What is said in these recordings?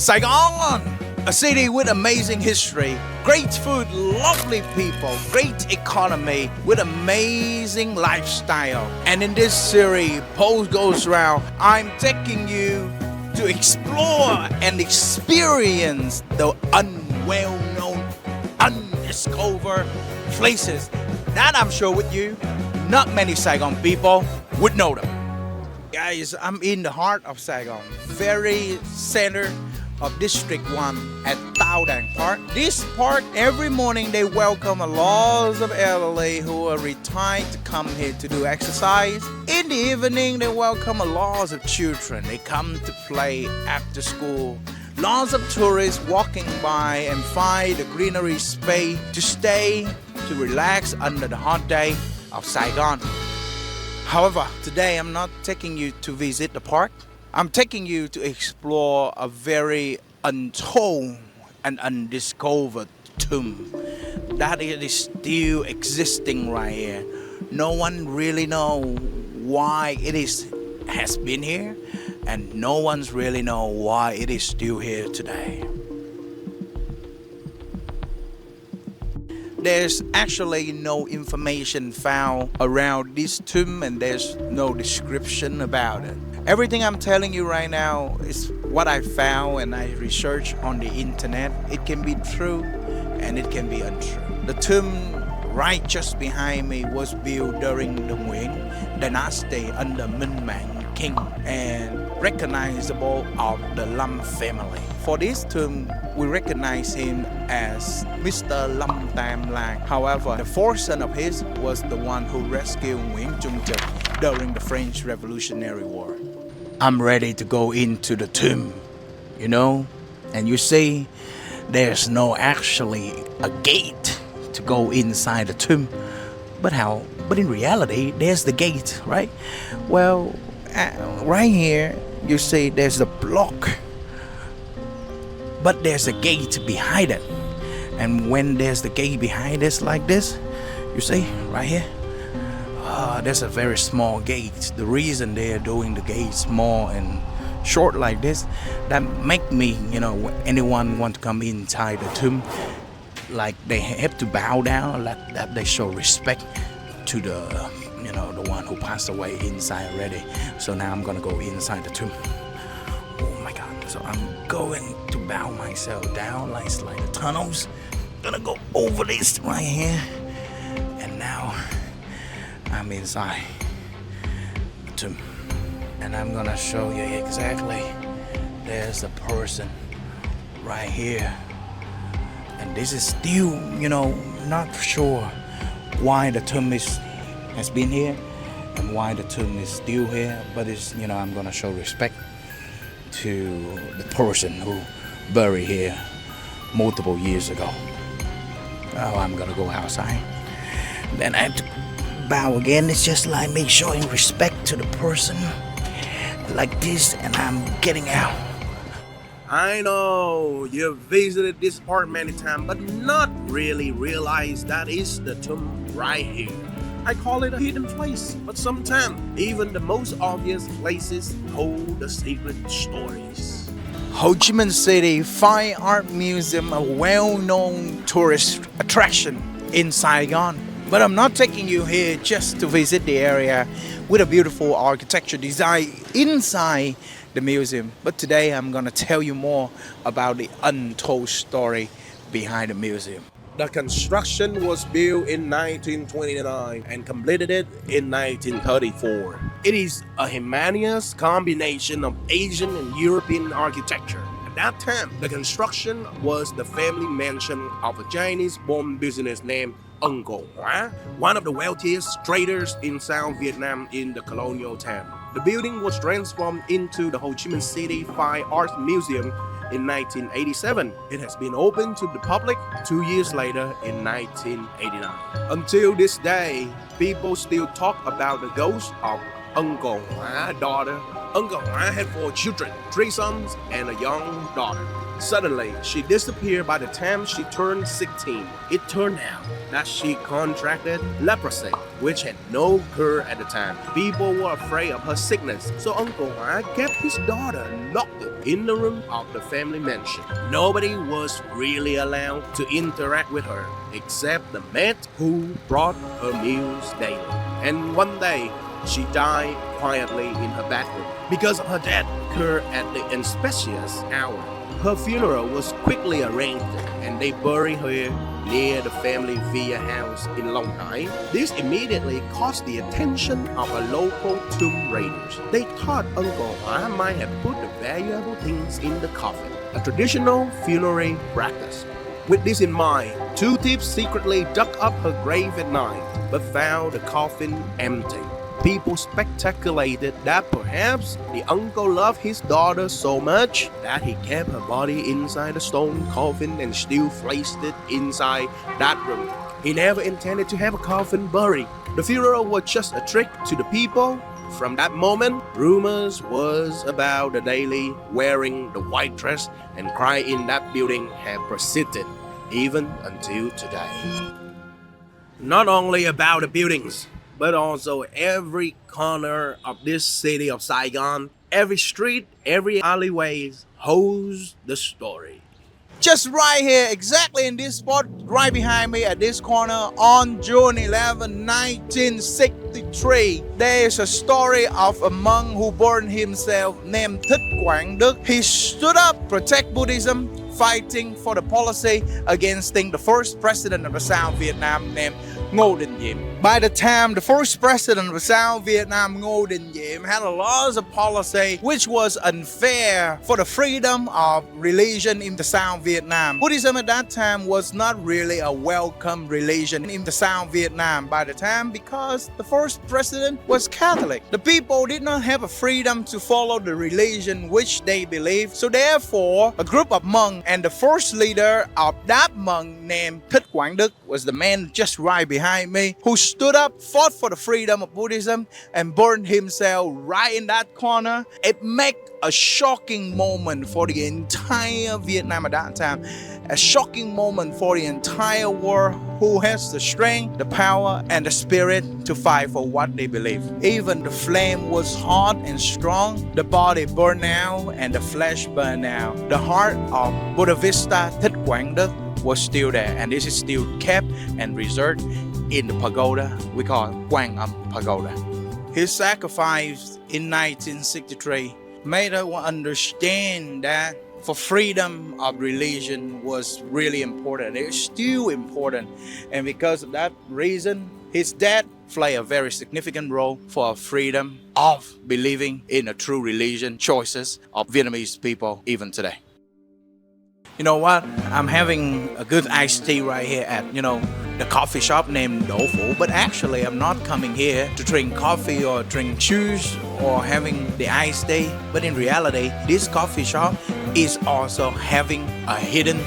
Saigon, a city with amazing history, great food, lovely people, great economy with amazing lifestyle. And in this series, Post Goes Round, I'm taking you to explore and experience the unwell-known, undiscovered places that I'm sure with you, not many Saigon people would know them. Guys, I'm in the heart of Saigon, very center of District 1 at Tao Dang Park. This park, every morning they welcome a lot of elderly who are retired to come here to do exercise. In the evening, they welcome a lot of children. They come to play after school. Lots of tourists walking by and find the greenery space to stay, to relax under the hot day of Saigon. However, today I'm not taking you to visit the park. I'm taking you to explore a very untold and undiscovered tomb that it is still existing right here. No one really knows why it has been here, and no one's really know why it is still here today. There's actually no information found around this tomb, and there's no description about it. Everything I'm telling you right now is what I found and I researched on the internet. It can be true and it can be untrue. The tomb right just behind me was built during the Quang dynasty under Minh King and recognizable of the Lam family. For this tomb, we recognize him as Mr. Lam Tam Lang. However, the fourth son of his was the one who rescued Nguyễn Trung Trực during the French Revolutionary War. I'm ready to go into the tomb, and you see, there's no actually a gate to go inside the tomb. But in reality, there's the gate, right? Well, right here, you see there's a block, but there's a gate behind it. And when there's the gate behind us like this, you see, right here, there's a very small gate. The reason they're doing the gate small and short like this, that make me, anyone want to come inside the tomb, like they have to bow down, like that they show respect to the one who passed away inside already. So now I'm gonna go inside the tomb. Oh my God! So I'm going to bow myself down like the tunnels. Gonna go over this right here, and now I'm inside the tomb, and I'm gonna show you exactly. There's a person right here, and this is still, not sure why the tomb has been here and why the tomb is still here, but it's, I'm gonna show respect to the person who buried here multiple years ago. Oh, I'm gonna go outside. Then I have to bow again. It's just like me showing respect to the person like this, and I'm getting out. I know you've visited this part many times, but not really realize that is the tomb right here. I call it a hidden place, but sometimes even the most obvious places hold the secret stories. Ho Chi Minh City Fine Art Museum, a well-known tourist attraction in Saigon. But I'm not taking you here just to visit the area with a beautiful architecture design inside the museum. But today I'm gonna tell you more about the untold story behind the museum. The construction was built in 1929 and completed it in 1934. It is a humanious combination of Asian and European architecture. At that time, the construction was the family mansion of a Chinese-born business named Quang, one of the wealthiest traders in South Vietnam in the colonial time. The building was transformed into the Ho Chi Minh City Fine Arts Museum in 1987. It has been opened to the public 2 years later in 1989. Until this day, people still talk about the ghost of Quang's daughter. Quang had 4 children, 3 sons and a young daughter. Suddenly, she disappeared by the time she turned 16. It turned out that she contracted leprosy, which had no cure at the time. People were afraid of her sickness, so Uncle Hua kept his daughter locked in the room of the family mansion. Nobody was really allowed to interact with her, except the maid who brought her meals daily. And one day, she died quietly in her bathroom. Because of her death occurred at the inauspicious hour, her funeral was quickly arranged and they buried her near the family villa house in Long Hai. This immediately caught the attention of a local tomb raiders. They thought Uncle Hua might have put the valuable things in the coffin, a traditional funerary practice. With this in mind, two thieves secretly dug up her grave at night, but found the coffin empty. People speculated that perhaps the uncle loved his daughter so much that he kept her body inside the stone coffin and still placed it inside that room. He never intended to have a coffin buried. The funeral was just a trick to the people. From that moment, rumors was about the daily wearing the white dress and crying in that building have persisted even until today. Not only about the buildings, but also every corner of this city of Saigon, every street, every alleyway holds the story. Just right here, exactly in this spot, right behind me at this corner, on June 11, 1963, there is a story of a monk who burned himself named Thich Quang. He stood up, protect Buddhism, fighting for the policy against the first president of the South Vietnam named Ngô Đình Diệm. By the time the first president of South Vietnam, Ngô Đình Diệm, had a lot of policy which was unfair for the freedom of religion in the South Vietnam. Buddhism at that time was not really a welcome religion in the South Vietnam by the time because the first president was Catholic. The people did not have a freedom to follow the religion which they believed. So therefore, a group of monks and the first leader of that monk named Thich Quang Đức was the man just right behind me who stood up, fought for the freedom of Buddhism and burned himself right in that corner. It made a shocking moment for the entire Vietnam at that time. A shocking moment for the entire world who has the strength, the power and the spirit to fight for what they believe. Even the flame was hot and strong, the body burned out and the flesh burned out. The heart of Buddha Vista Thich Quang Đức was still there, and this is still kept and reserved in the pagoda we call Quang Pagoda. His sacrifice in 1963 made us understand that for freedom of religion was really important. It's still important, and because of that reason, his death played a very significant role for freedom of believing in a true religion choices of Vietnamese people even today. You know what? I'm having a good iced tea right here at, the coffee shop named Do Phu. But actually, I'm not coming here to drink coffee or drink juice or having the iced tea. But in reality, this coffee shop is also having a hidden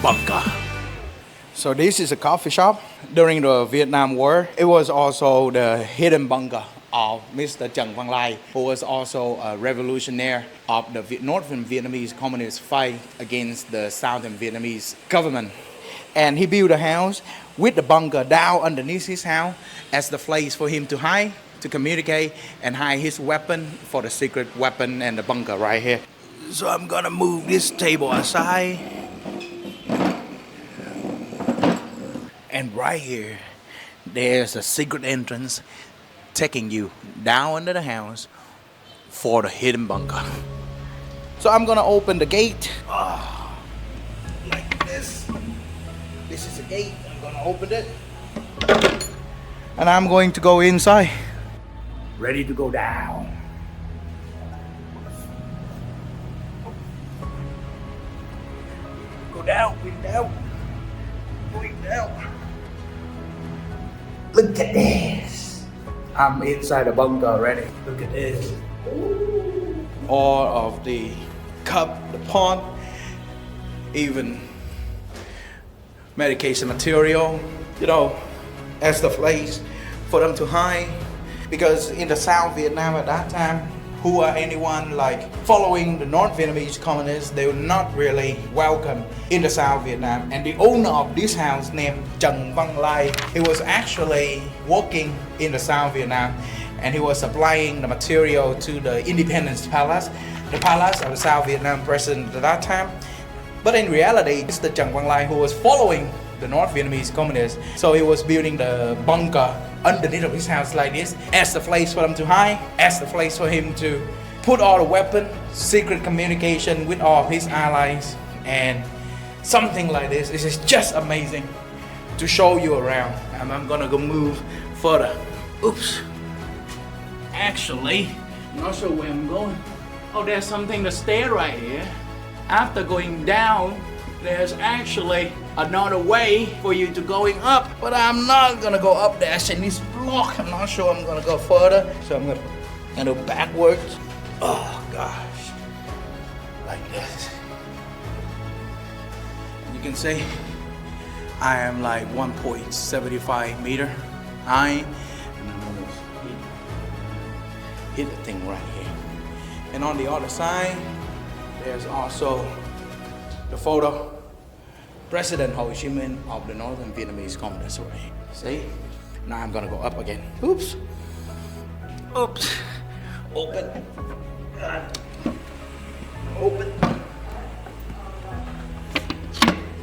bunker. So this is a coffee shop during the Vietnam War. It was also the hidden bunker of Mr. Trần Văn Lai, who was also a revolutionary of the Northern Vietnamese Communist fight against the Southern Vietnamese government. And he built a house with the bunker down underneath his house as the place for him to hide, to communicate, and hide his weapon for the secret weapon and the bunker right here. So I'm gonna move this table aside. And right here, there's a secret entrance taking you down under the house for the hidden bunker. So I'm gonna open the gate. Like this. This is the gate. I'm gonna open it. And I'm going to go inside. Ready to go down. Go down, going down. Going down. Look at this. I'm inside the bunker already. Look at this. All of the cup, the pot, even medication material, as the place for them to hide. Because in the South Vietnam at that time, who are anyone like following the North Vietnamese communists, they were not really welcome in the South Vietnam. And the owner of this house named Trần Văn Lai, he was actually working in the South Vietnam, and he was supplying the material to the Independence Palace, the palace of the South Vietnam president at that time. But in reality, it's the Trần Văn Lai who was following the North Vietnamese communists. So he was building the bunker underneath of his house like this, as the place for them to hide, as the place for him to put all the weapons, secret communication with all of his allies, and something like this. This is just amazing to show you around. And I'm gonna go move further. Oops. Actually, I'm not sure where I'm going. Oh, there's something to stay right here. After going down, there's actually another way for you to going up, but I'm not gonna go up there in this block. I'm not sure I'm gonna go further, so I'm gonna go backwards. Oh gosh, like this. You can see I am like 1.75 meter high, and I'm almost hit the thing right here. And on the other side, there's also the photo. President Ho Chi Minh of the Northern Vietnamese Communist Party. See? Now I'm gonna go up again. Oops. Oops. Open. Open.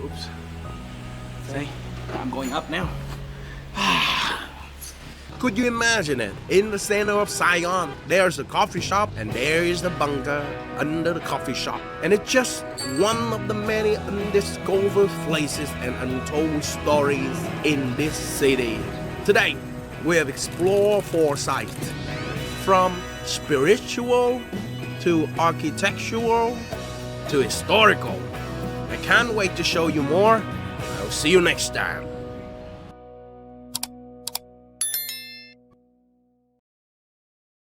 Oops. See? I'm going up now. Could you imagine it? In the center of Saigon, there's a coffee shop, and there is the bunker under the coffee shop. And it's just one of the many undiscovered places and untold stories in this city. Today, we have explored 4 sites, from spiritual to architectural to historical. I can't wait to show you more. I'll see you next time.